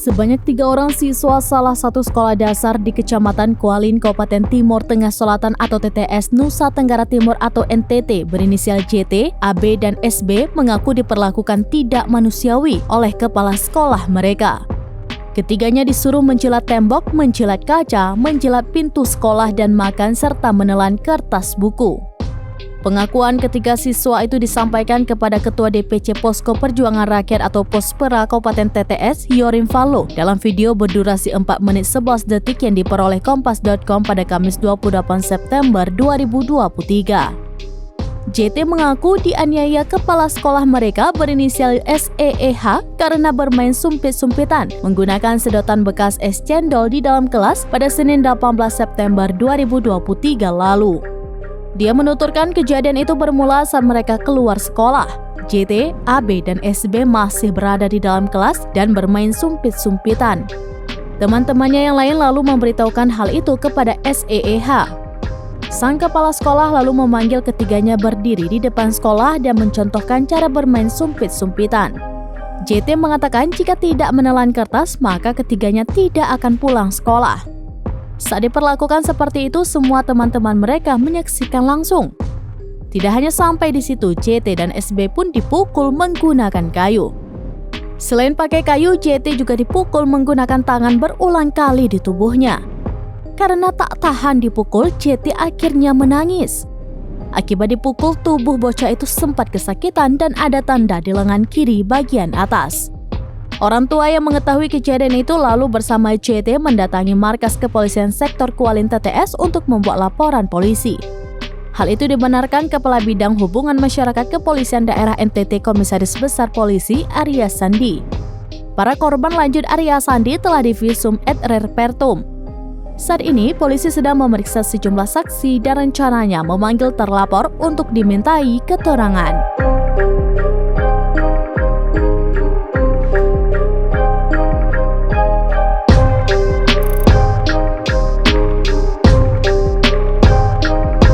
Sebanyak 3 orang siswa salah satu sekolah dasar di Kecamatan Kualin, Kabupaten Timur Tengah Selatan atau TTS Nusa Tenggara Timur atau NTT berinisial JT, AB, dan SB mengaku diperlakukan tidak manusiawi oleh kepala sekolah mereka. Ketiganya disuruh menjilat tembok, menjilat kaca, menjilat pintu sekolah, dan makan serta menelan kertas buku. Pengakuan ketiga siswa itu disampaikan kepada Ketua DPC Posko Perjuangan Rakyat atau Pospera Kabupaten TTS, Yorim Falo, dalam video berdurasi 4 menit 11 detik yang diperoleh Kompas.com pada Kamis 28 September 2023. JT mengaku dianiaya kepala sekolah mereka berinisial SEEH karena bermain sumpit-sumpitan menggunakan sedotan bekas es cendol di dalam kelas pada Senin 18 September 2023 lalu. Dia menuturkan kejadian itu bermula saat mereka keluar sekolah. JT, AB, dan SB masih berada di dalam kelas dan bermain sumpit-sumpitan. Teman-temannya yang lain lalu memberitahukan hal itu kepada SEEH. Sang kepala sekolah lalu memanggil ketiganya berdiri di depan sekolah dan mencontohkan cara bermain sumpit-sumpitan. JT mengatakan jika tidak menelan kertas, maka ketiganya tidak akan pulang sekolah. Saat diperlakukan seperti itu, semua teman-teman mereka menyaksikan langsung. Tidak hanya sampai di situ, JT dan SB pun dipukul menggunakan kayu. Selain pakai kayu, JT juga dipukul menggunakan tangan berulang kali di tubuhnya. Karena tak tahan dipukul, JT akhirnya menangis. Akibat dipukul, tubuh bocah itu sempat kesakitan dan ada tanda di lengan kiri bagian atas. Orang tua yang mengetahui kejadian itu lalu bersama JT mendatangi markas kepolisian sektor Kualin TTS untuk membuat laporan polisi. Hal itu dibenarkan Kepala Bidang Hubungan Masyarakat Kepolisian Daerah NTT Komisaris Besar Polisi Arya Sandi. Para korban lanjut Arya Sandi telah divisum et repertum. Saat ini polisi sedang memeriksa sejumlah saksi dan rencananya memanggil terlapor untuk dimintai keterangan.